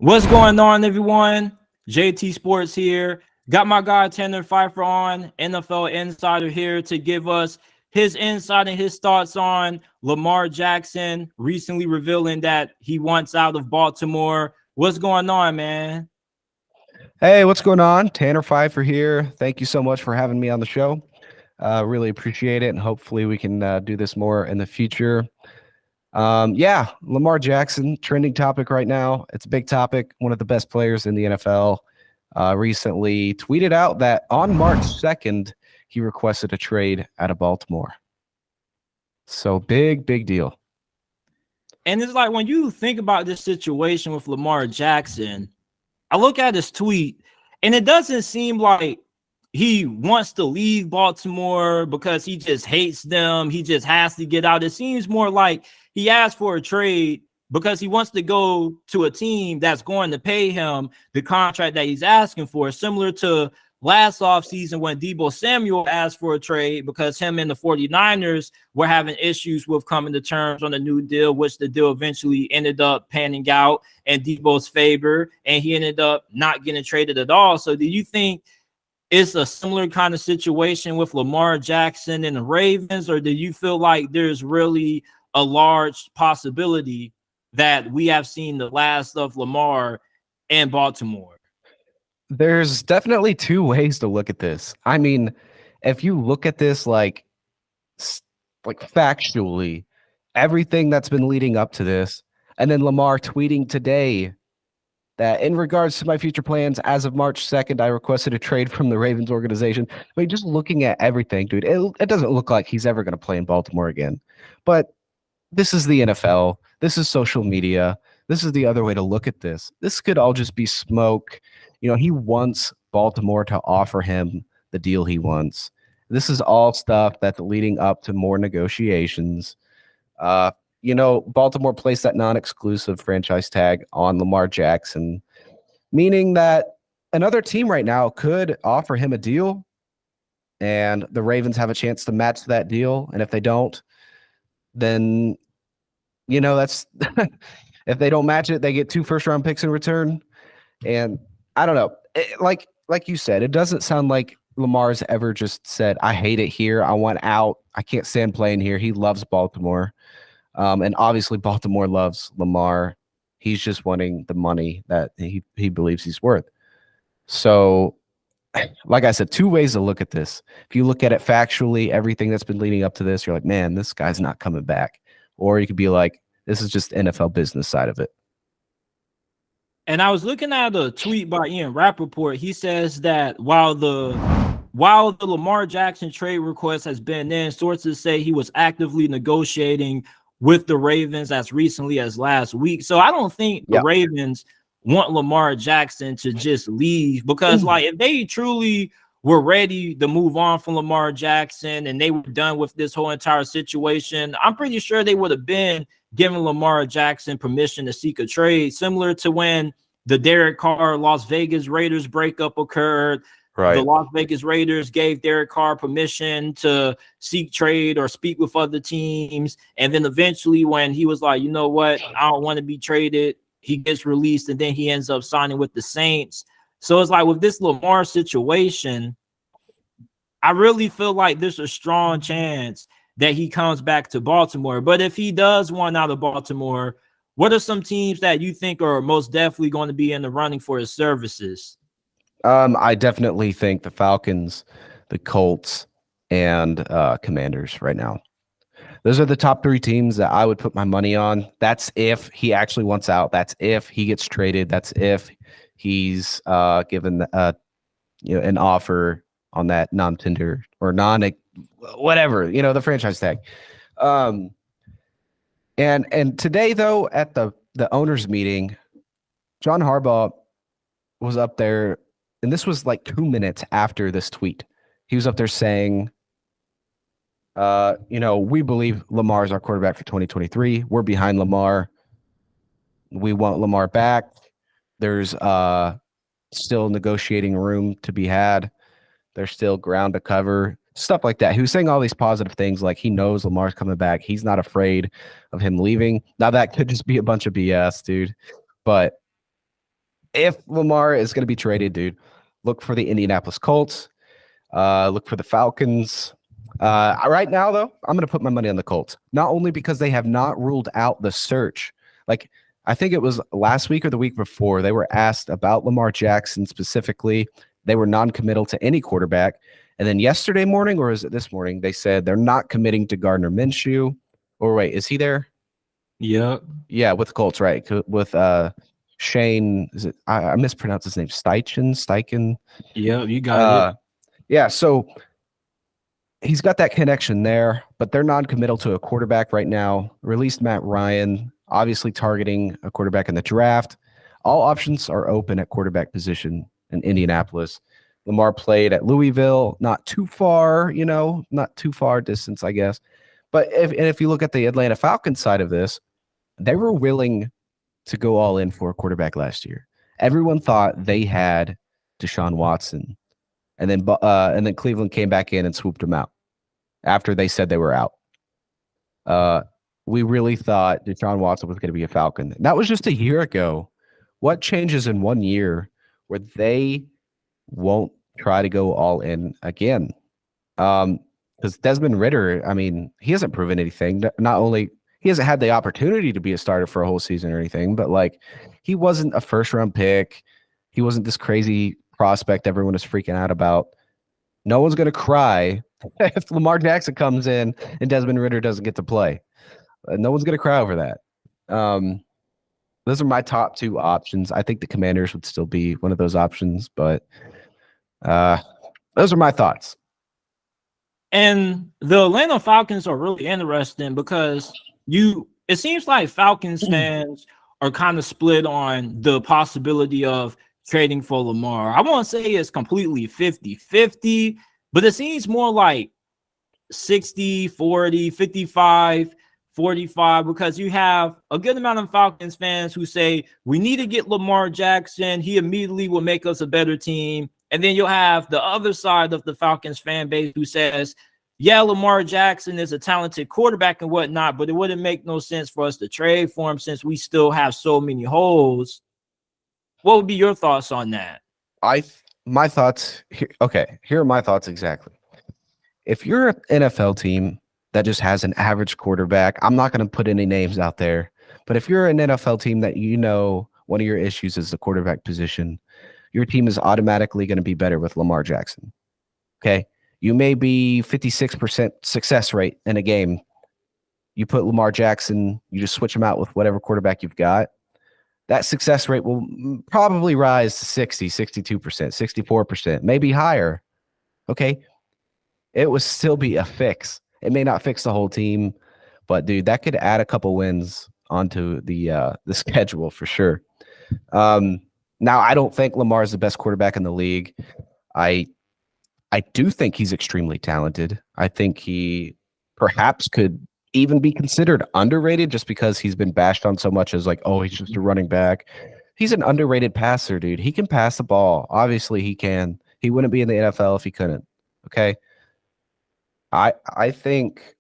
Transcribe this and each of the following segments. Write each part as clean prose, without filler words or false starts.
What's going on, everyone? JT Sports here. Got my guy Tanner Phifer on, NFL Insider here to give us his insight and his thoughts on Lamar Jackson recently revealing that he wants out of Baltimore. What's going on, man? Hey, what's going on? Tanner Phifer here. Thank you so much for having me on the show. Really appreciate it, and hopefully we can do this more in the future. Lamar Jackson, trending topic right now. It's a big topic. One of the best players in the NFL recently tweeted out that on March 2nd, he requested a trade out of Baltimore. So big deal. And it's like when you think about this situation with Lamar Jackson, I look at his tweet and it doesn't seem like he wants to leave Baltimore because he just hates them. He just has to get out. It seems more like he asked for a trade because he wants to go to a team that's going to pay him the contract that he's asking for, similar to last offseason when Deebo Samuel asked for a trade because him and the 49ers were having issues with coming to terms on a new deal, which the deal eventually ended up panning out in Deebo's favor, and he ended up not getting traded at all. So do you think it's a similar kind of situation with Lamar Jackson and the Ravens, or do you feel like there's really a large possibility that we have seen the last of Lamar in Baltimore? There's definitely two ways to look at this. I mean, if you look at this like factually, everything that's been leading up to this, and then Lamar tweeting today that in regards to my future plans, as of March 2nd, I requested a trade from the Ravens organization. I mean, just looking at everything, dude, it doesn't look like he's ever going to play in Baltimore again. But this is the NFL. This is social media. This is the other way to look at this. This could all just be smoke. You know, he wants Baltimore to offer him the deal he wants. This is all stuff that's leading up to more negotiations. Baltimore placed that non-exclusive franchise tag on Lamar Jackson, meaning that another team right now could offer him a deal, and the Ravens have a chance to match that deal. And if they don't, then, that's if they don't match it, they get 2 first-round picks in return. And I don't know. Like you said, it doesn't sound like Lamar's ever just said, I hate it here. I want out. I can't stand playing here. He loves Baltimore. And obviously Baltimore loves Lamar. He's just wanting the money that he believes he's worth. So, like I said, 2 ways to look at this. If you look at it factually, everything that's been leading up to this, you're like, man, this guy's not coming back. Or you could be like, this is just NFL business side of it. And I was looking at a tweet by Ian Rappaport. He says that while the Lamar Jackson trade request has been in, sources say he was actively negotiating with the Ravens as recently as last week. So I don't think the Ravens want Lamar Jackson to just leave, because like if they truly were ready to move on from Lamar Jackson and they were done with this whole entire situation, I'm pretty sure they would have been giving Lamar Jackson permission to seek a trade, similar to when the Derek Carr Las Vegas Raiders breakup occurred. Right. The Las Vegas Raiders gave Derek Carr permission to seek trade or speak with other teams. And then eventually when he was like, you know what, I don't want to be traded, he gets released, and then he ends up signing with the Saints. So it's like with this Lamar situation, I really feel like there's a strong chance that he comes back to Baltimore. But if he does want out of Baltimore, what are some teams that you think are most definitely going to be in the running for his services? I definitely think the Falcons, the Colts, and Commanders right now. Those are the top 3 teams that I would put my money on. That's if he actually wants out. That's if he gets traded. That's if he's given an offer on that non-tender or whatever, the franchise tag. And today, though, at the owners' meeting, John Harbaugh was up there, and this was like 2 minutes after this tweet. He was up there saying, we believe Lamar is our quarterback for 2023. We're behind Lamar. We want Lamar back. There's still negotiating room to be had. There's still ground to cover, stuff like that. He was saying all these positive things, like he knows Lamar's coming back. He's not afraid of him leaving. Now, that could just be a bunch of BS, dude. But if Lamar is going to be traded, dude, look for the Indianapolis Colts. Look for the Falcons. Right now, though, I'm going to put my money on the Colts. Not only because they have not ruled out the search. Like, I think it was last week or the week before, they were asked about Lamar Jackson specifically. They were non-committal to any quarterback. And then yesterday morning, or is it this morning, they said they're not committing to Gardner Minshew. Or wait, is he there? Yep. Yeah, with the Colts, right? With Shane, is it? I mispronounced his name. Steichen. Yep, you got it. Yeah, so he's got that connection there, but they're non-committal to a quarterback right now. Released Matt Ryan, obviously targeting a quarterback in the draft. All options are open at quarterback position in Indianapolis. Lamar played at Louisville, not too far, not too far distance, I guess. But if you look at the Atlanta Falcons side of this, they were willing to go all in for a quarterback last year. Everyone thought they had Deshaun Watson, and then Cleveland came back in and swooped them out after they said they were out. We really thought Deshaun Watson was going to be a Falcon. That was just a year ago. What changes in 1 year where they won't try to go all in again? Because Desmond Ridder, I mean, he hasn't proven anything. Not only he hasn't had the opportunity to be a starter for a whole season or anything, but like he wasn't a first-round pick. He wasn't this crazy prospect everyone is freaking out about. No one's going to cry if Lamar Jackson comes in and Desmond Ridder doesn't get to play. No one's going to cry over that. Those are my top two options. I think the Commanders would still be one of those options, but those are my thoughts. And the Atlanta Falcons are really interesting because it seems like Falcons fans are kind of split on the possibility of trading for Lamar. I won't say it's completely 50-50, but it seems more like 60-40, 55-45, because you have a good amount of Falcons fans who say we need to get Lamar Jackson. He immediately will make us a better team. And then you'll have the other side of the Falcons fan base who says, yeah, Lamar Jackson is a talented quarterback and whatnot, but it wouldn't make no sense for us to trade for him since we still have so many holes. What would be your thoughts on that? My thoughts here. Okay, here are my thoughts exactly. If you're an NFL team that just has an average quarterback, I'm not going to put any names out there, but if you're an NFL team that one of your issues is the quarterback position, your team is automatically going to be better with Lamar Jackson. Okay, you may be 56% success rate in a game. You put Lamar Jackson, you just switch him out with whatever quarterback you've got. That success rate will probably rise to 60, 62%, 64%, maybe higher. Okay. It would still be a fix. It may not fix the whole team, but dude, that could add a couple wins onto the schedule for sure. Now, I don't think Lamar is the best quarterback in the league. I do think he's extremely talented. I think he perhaps could even be considered underrated just because he's been bashed on so much as like, oh, he's just a running back. He's an underrated passer, dude. He can pass the ball. Obviously, he can. He wouldn't be in the NFL if he couldn't. Okay. I think.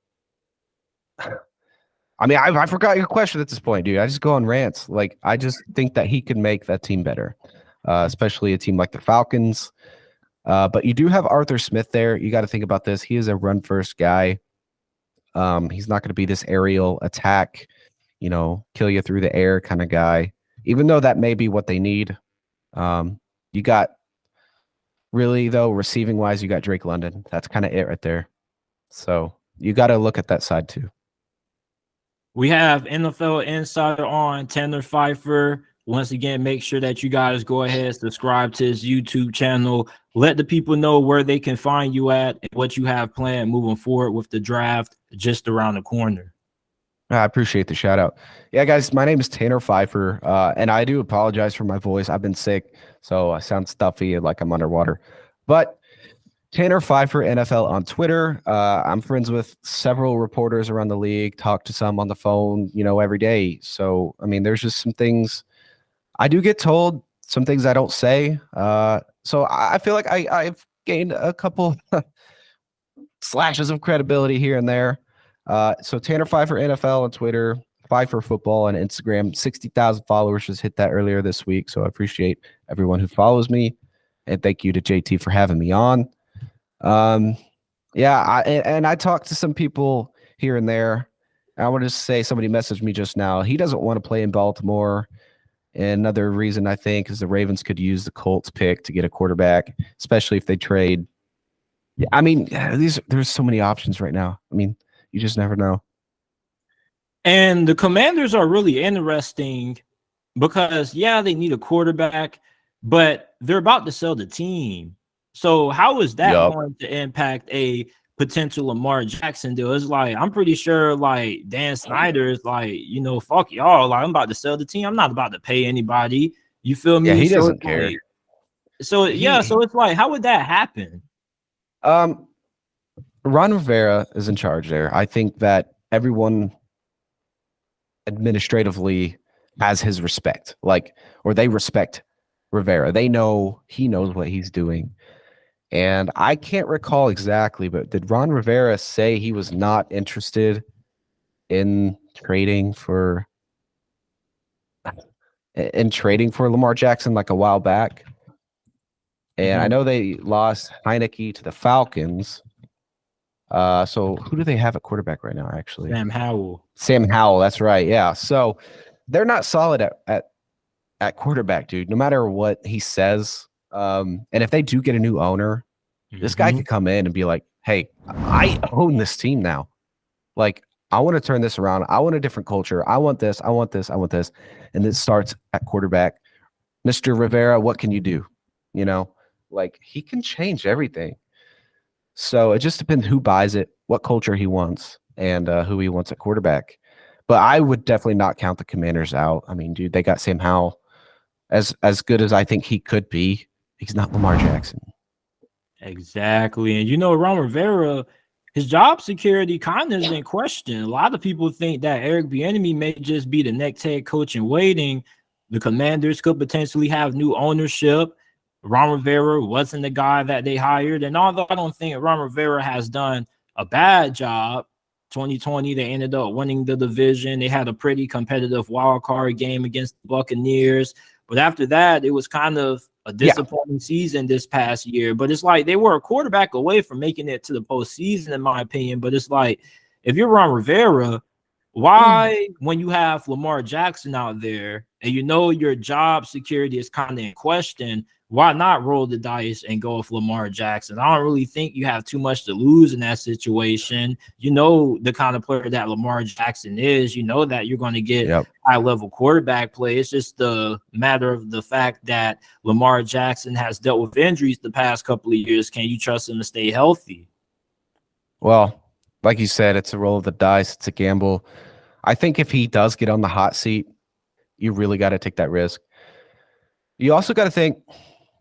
I mean, I forgot your question at this point, dude. I just go on rants. Like, I just think that he can make that team better, especially a team like the Falcons. But you do have Arthur Smith there. You got to think about this. He is a run-first guy. He's not going to be this aerial attack, kill you through the air kind of guy, even though that may be what they need. You got really, though, receiving-wise, you got Drake London. That's kind of it right there. So you got to look at that side too. We have NFL Insider on Tanner Phifer. Once again, make sure that you guys go ahead, subscribe to his YouTube channel. Let the people know where they can find you at and what you have planned moving forward with the draft just around the corner. I appreciate the shout out. Yeah, guys, my name is Tanner Phifer, and I do apologize for my voice. I've been sick, so I sound stuffy and like I'm underwater. But Tanner Phifer, NFL on Twitter. I'm friends with several reporters around the league, talk to some on the phone, every day. So, I mean, there's just some things I do get told, some things I don't say. So I feel like I've gained a couple slashes of credibility here and there. So Tanner Phifer NFL on Twitter. Phifer Football on Instagram. 60,000 followers, just hit that earlier this week. So I appreciate everyone who follows me. And thank you to JT for having me on. And I talked to some people here and there. I want to say somebody messaged me just now. He doesn't want to play in Baltimore. And another reason I think is the Ravens could use the Colts pick to get a quarterback, especially if they trade. Yeah, I mean, there's so many options right now. I mean, you just never know. And the Commanders are really interesting because, yeah, they need a quarterback, but they're about to sell the team. So how is that going to impact a potential Lamar Jackson deal? It's like, I'm pretty sure like Dan Snyder is like, fuck y'all. Like, I'm about to sell the team. I'm not about to pay anybody. You feel me? Yeah, he so doesn't care. Like, so it's like, how would that happen? Ron Rivera is in charge there. I think that everyone administratively has his respect, or they respect Rivera. They know he knows what he's doing. And I can't recall exactly, but did Ron Rivera say he was not interested in trading for Lamar Jackson like a while back? And I know they lost Heineke to the Falcons. So who do they have at quarterback right now, actually? Sam Howell, that's right. Yeah. So they're not solid at quarterback, dude, no matter what he says. And if they do get a new owner, this guy could come in and be like, hey, I own this team now. Like, I want to turn this around. I want a different culture. I want this. I want this. I want this. And it starts at quarterback. Mr. Rivera, what can you do? Like, he can change everything. So it just depends who buys it, what culture he wants, and who he wants at quarterback. But I would definitely not count the Commanders out. I mean, dude, they got Sam Howell. As good as I think he could be, he's not Lamar Jackson. Exactly. And Ron Rivera, his job security kind of is in question. A lot of people think that Eric Bieniemy may just be the next head coach in waiting. The Commanders could potentially have new ownership. Ron Rivera wasn't the guy that they hired. And although I don't think Ron Rivera has done a bad job, 2020, they ended up winning the division. They had a pretty competitive wild card game against the Buccaneers. But after that, it was kind of a disappointing season this past year. But it's like they were a quarterback away from making it to the postseason, in my opinion. But it's like, if you're Ron Rivera, why, when you have Lamar Jackson out there and your job security is kind of in question, why not roll the dice and go with Lamar Jackson? I don't really think you have too much to lose in that situation. The kind of player that Lamar Jackson is. That you're going to get high-level quarterback play. It's just a matter of the fact that Lamar Jackson has dealt with injuries the past couple of years. Can you trust him to stay healthy? Well, like you said, it's a roll of the dice. It's a gamble. I think if he does get on the hot seat, you really got to take that risk. You also got to think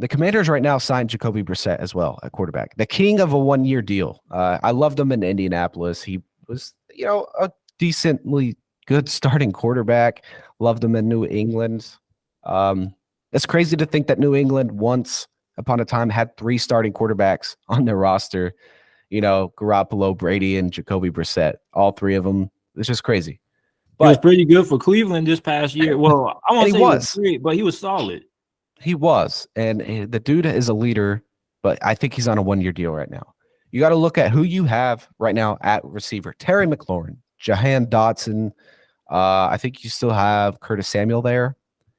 the Commanders right now signed Jacoby Brissett as well at quarterback, the king of a one-year deal. I loved him in Indianapolis. He was, a decently good starting quarterback. Loved him in New England. It's crazy to think that New England once upon a time had 3 starting quarterbacks on their roster. Garoppolo, Brady, and Jacoby Brissett. All 3 of them. It's just crazy. But he was pretty good for Cleveland this past year. Well, I won't say he was great, but he was solid. He was. And the dude is a leader, but I think he's on a one-year deal right now. You got to look at who you have right now at receiver. Terry McLaurin, Jahan Dotson. I think you still have Curtis Samuel there.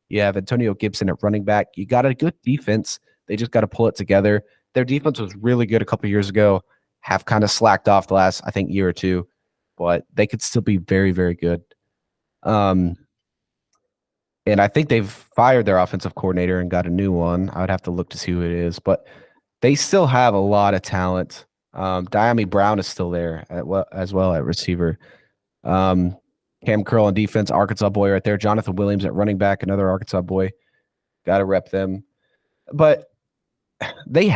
You have Antonio Gibson at running back. You got a good defense. They just got to pull it together. Their defense was really good a couple of years ago. Have kind of slacked off the last, I think, year or two. But they could still be very, very good. And I think they've fired their offensive coordinator and got a new one. I would have to look to see who it is, but they still have a lot of talent. Diami Brown is still there as well at receiver. Cam Curl on defense, Arkansas boy right there. Jonathan Williams at running back, another Arkansas boy. Got to rep them. But they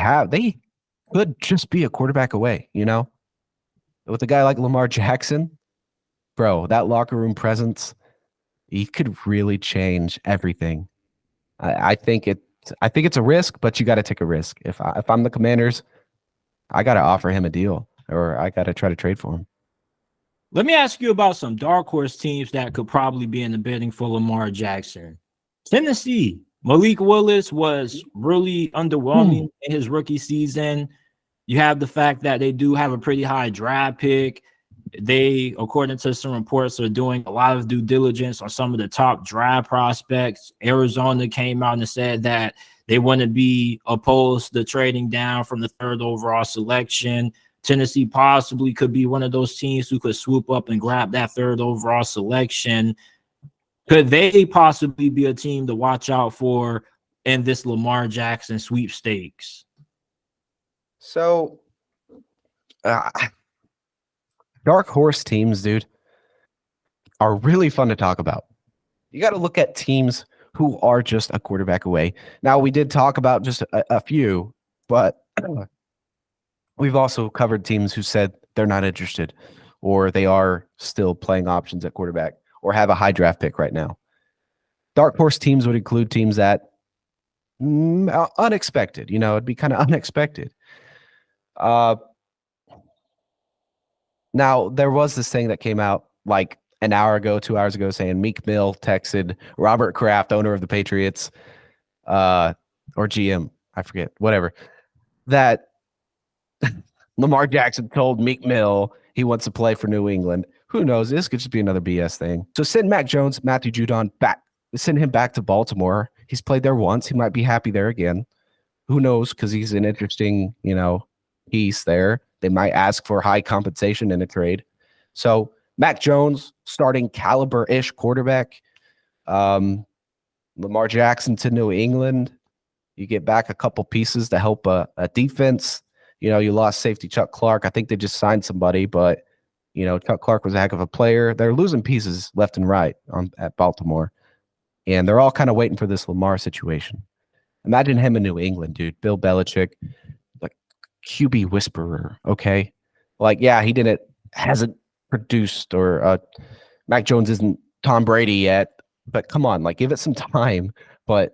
could just be a quarterback away, With a guy like Lamar Jackson, bro, that locker room presence, he could really change everything. I think it's a risk, but you got to take a risk. If I'm the Commanders, I got to offer him a deal, or I got to try to trade for him. Let me ask you about some dark horse teams that could probably be in the bidding for Lamar Jackson. Tennessee, Malik Willis was really underwhelming in his rookie season. You have the fact that they do have a pretty high draft pick. They, according to some reports, are doing a lot of due diligence on some of the top draft prospects. Arizona came out and said that they wouldn't be opposed to trading down from the 3rd overall selection. Tennessee possibly could be one of those teams who could swoop up and grab that 3rd overall selection. Could they possibly be a team to watch out for in this Lamar Jackson sweepstakes? So, dark horse teams, dude, are really fun to talk about. You got to look at teams who are just a quarterback away. Now, we did talk about just a few, but we've also covered teams who said they're not interested, or they are still playing options at quarterback, or have a high draft pick right now. Dark horse teams would include teams that unexpected. It'd be kind of unexpected. Now, there was this thing that came out like an hour ago, 2 hours ago, saying Meek Mill texted Robert Kraft, owner of the Patriots, or GM, I forget, whatever, that Lamar Jackson told Meek Mill he wants to play for New England. Who knows? This could just be another BS thing. So send Mac Jones, Matthew Judon back. Send him back to Baltimore. He's played there once. He might be happy there again. Who knows? Because he's an interesting, piece there. They might ask for high compensation in a trade. So Mac Jones, starting caliber-ish quarterback. Lamar Jackson to New England. You get back a couple pieces to help a defense. You lost safety Chuck Clark. I think they just signed somebody, but, Chuck Clark was a heck of a player. They're losing pieces left and right at Baltimore. And they're all kind of waiting for this Lamar situation. Imagine him in New England, dude. Bill Belichick, like QB whisperer, okay? Like, yeah, hasn't produced, or Mac Jones isn't Tom Brady yet, but come on, like, give it some time. But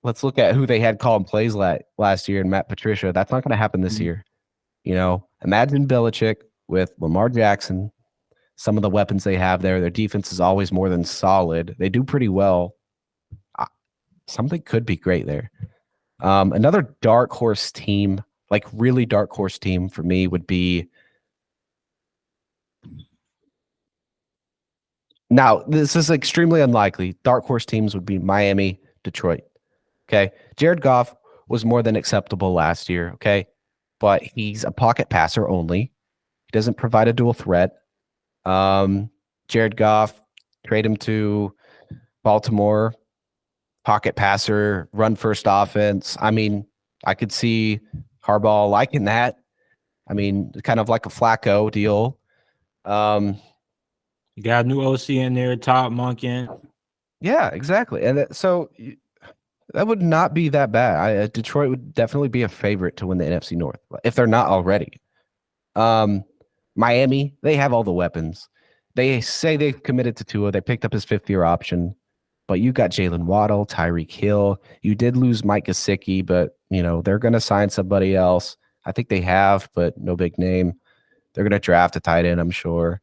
let's look at who they had calling plays last year in Matt Patricia. That's not going to happen this year. Imagine Belichick with Lamar Jackson, some of the weapons they have there. Their defense is always more than solid. They do pretty well. Something could be great there. Another dark horse team, like really dark horse team for me, would be. Now, this is extremely unlikely. Dark horse teams would be Miami, Detroit. Okay. Jared Goff was more than acceptable last year. Okay. But he's a pocket passer only. He doesn't provide a dual threat. Jared Goff, trade him to Baltimore, pocket passer, run first offense. I mean, I could see Harbaugh liking that. I mean, kind of like a Flacco deal. You got a new OC in there, Todd Monken. Yeah, exactly. And so that would not be that bad. Detroit would definitely be a favorite to win the NFC North, if they're not already. Miami, they have all the weapons. They say they've committed to Tua. They picked up his 5th-year option. But you got Jalen Waddle, Tyreek Hill. You did lose Mike Gesicki, but, they're going to sign somebody else. I think they have, but no big name. They're going to draft a tight end, I'm sure.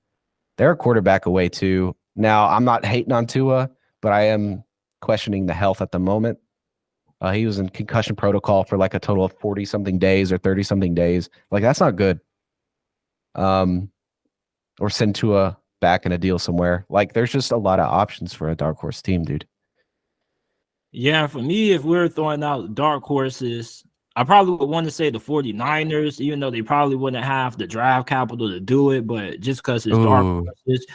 They're a quarterback away, too. Now, I'm not hating on Tua, but I am questioning the health at the moment. He was in concussion protocol for like a total of 40-something days or 30-something days. Like, that's not good. Or send Tua back in a deal somewhere. Like, there's just a lot of options for a dark horse team, dude. Yeah, for me, if we're throwing out dark horses, I probably would want to say the 49ers, even though they probably wouldn't have the draft capital to do it. But just because it's dark horses,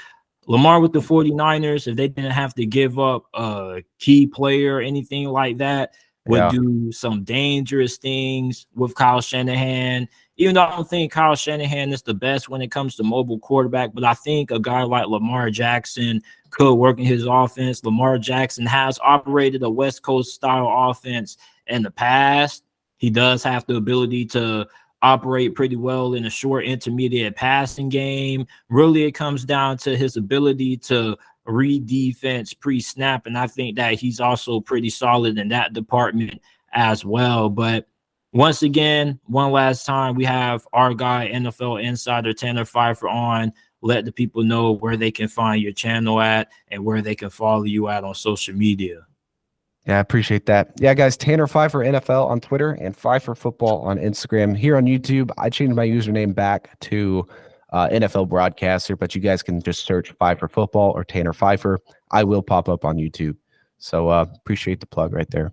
Lamar with the 49ers, if they didn't have to give up a key player or anything like that, would do some dangerous things with Kyle Shanahan. Even though I don't think Kyle Shanahan is the best when it comes to mobile quarterback, but I think a guy like Lamar Jackson could work in his offense. Lamar Jackson has operated a West Coast style offense in the past. He does have the ability to operate pretty well in a short intermediate passing game. Really, it comes down to his ability to read defense pre-snap, and I think that he's also pretty solid in that department as well. But once again, one last time, we have our guy, NFL insider Tanner Phifer, on. let the people know where they can find your channel at and where they can follow you at on social media. Yeah, I appreciate that. Yeah, guys, Tanner Phifer NFL on Twitter and Phifer Football on Instagram. Here on YouTube, I changed my username back to NFL Broadcaster, but you guys can just search Phifer Football or Tanner Phifer. I will pop up on YouTube. So appreciate the plug right there.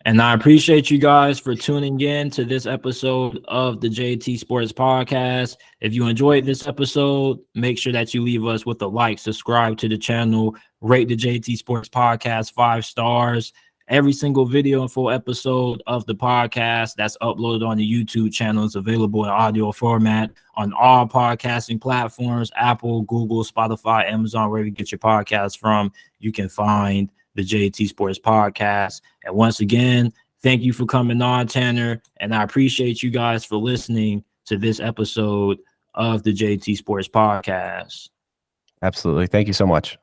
And I appreciate you guys for tuning in to this episode of the JT Sports Podcast. If you enjoyed this episode, make sure that you leave us with a like, subscribe to the channel, rate the JT Sports Podcast 5 stars. Every single video and full episode of the podcast that's uploaded on the YouTube channel is available in audio format on all podcasting platforms, Apple, Google, Spotify, Amazon, wherever you get your podcast from. You can find the JT Sports Podcast. And once again, thank you for coming on, Tanner. And I appreciate you guys for listening to this episode of the JT Sports Podcast. Absolutely. Thank you so much.